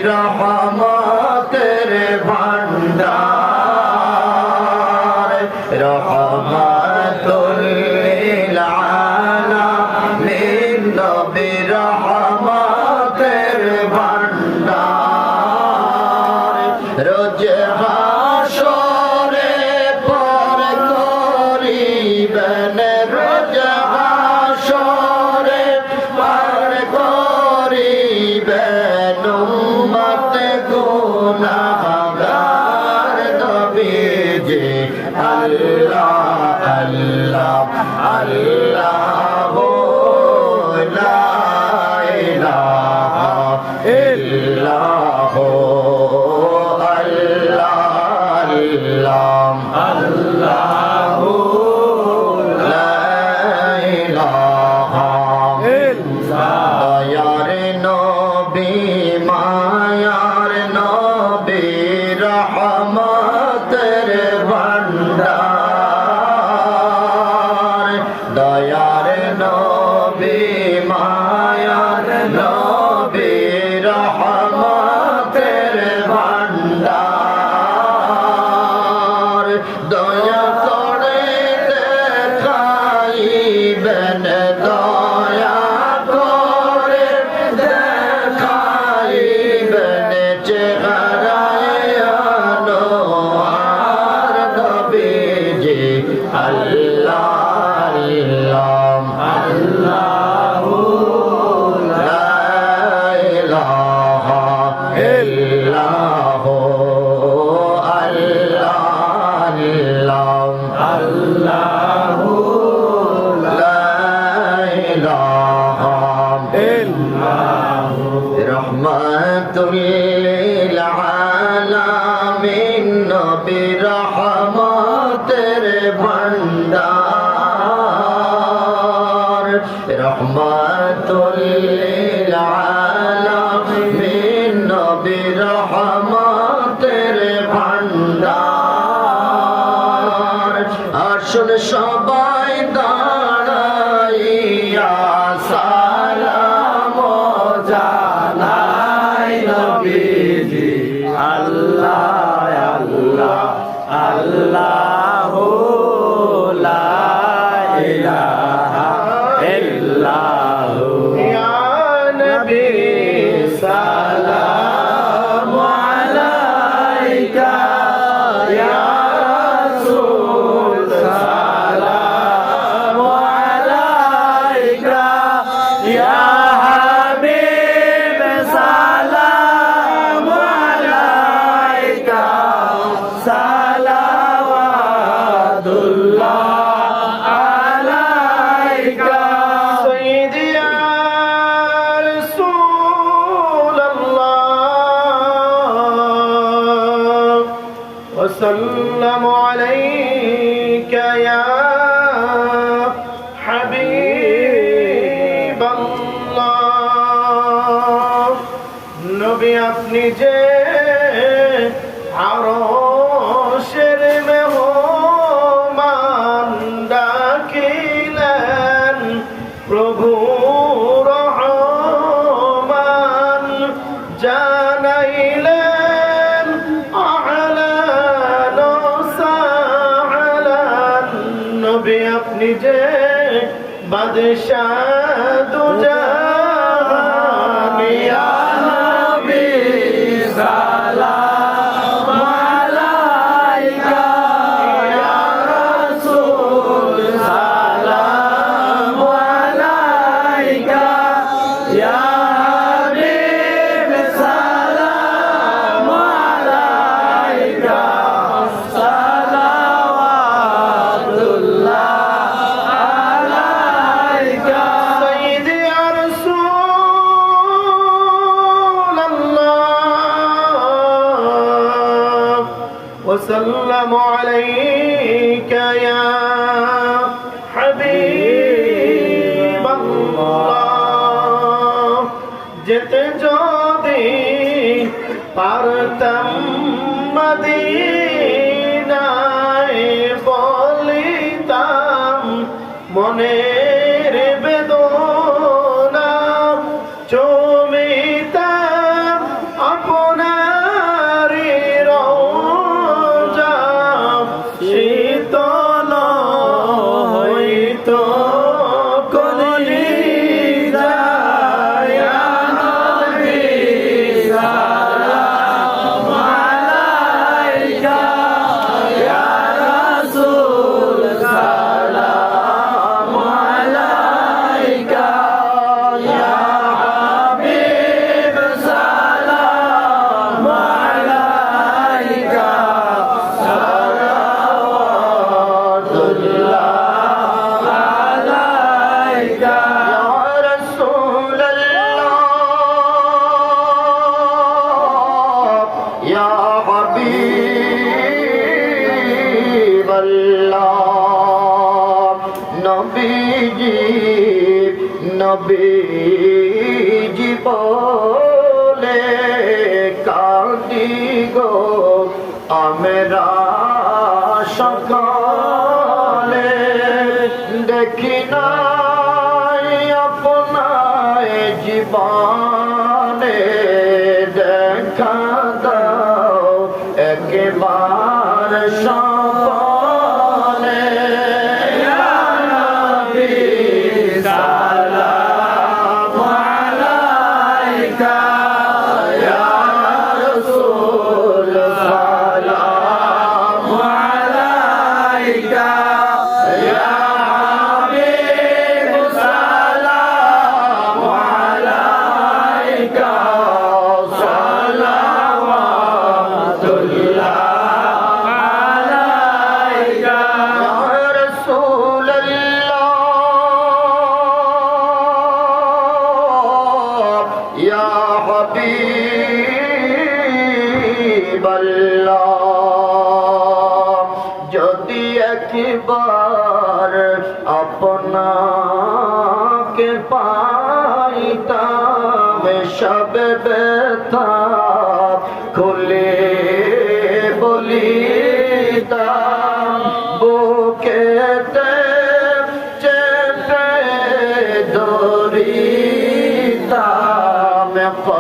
রহমতের ভান্ডার রহমাতুল লিল আলামিন নবী রহমতের ভান্ডার রোজ হাসরে পর করিবেন রোজ হাসরে পর করিবেন উম্মত গুনাহগার নবীজি আল্লাহ আল্লাহ আল্লাহ লা ইলাহা ইল্লাল্লাহ আল্লাহ লা ইলাহা দয়ার নবী মায়ার নবী রহমতের ভান্ডার দয়ার নবী মায়ার নবী রহমতের ভান্ডার দয়া করে দেখাইবেন দয়া করে দেখাইবেন চেহারায় আনোয়ার নবীজি আল্লাহ আল্লাহ লা ইলাহা ইল্লাল্লাহ আল্লাহ লা ইলাহা ইল্লাল্লাহ রহমাতুল লিল আলামিন নবী রহমতের ভান্ডার রহমাতুল লিল আলামিন নবী রহমতের ভান্ডার আসুন সবাই দাঁড়াইয়া সালাম জানাই নবীজি আল্লাহ আল্লাহ আল্লাহ লা ইলাহা ইল্লাল্লাহ ইয়া নবী সালাম আলাইকা ইয়া রাসূল সালাম আলাইকা ইয়া হাবিব সালাম আলাইকা সালাওয়াতুল্লাহ আলাইকা সাইয়্যিদি ইয়া রাসূলাল্লাহ ওয়া সাল্লামু আলাইকা ইয়া হাবিবাল্লাহ নবী আপনি যে আরশের মেহমান ডাকিলেন প্রভু রহমান জানাইলেন আহলান ওয়া সাহলান নবী আপনি যে বাদশাহ দুজাহান ইয়া নবী সালাম আলাইকা ইয়া রাসূল সালাম আলাইকা ইয়া হাবিব সালাম আলাইকা সালাওয়াতুল্লাহ আলাইকা সাইয়্যিদি ইয়া রাসূলাল্লাহ ওয়া সাল্লামু আলাইকা ইয়া হাবিবাল্লাহ যেতে যদি পারতাম মদিনায় বলিতাম মনের বেদনা জমিতাম জীবনে কাঁদি গো আমরা সকালে দেখি নাই আপনায় জীবনে দেখা দাও একবার সপনে ইয়া নবী সালাম আলাইকা ইয়া রাসূল সালাম আলাইকা ইয়া হাবিব সালাম আলাইকা সালাওয়াতুল্লাহ আলাইকা ইয়া রাসূলুল্লাহ ইয়া হাবিবাল্লাহ যদি একবার আপনাকে পাইতাম সব ব্যথা খুলে বলি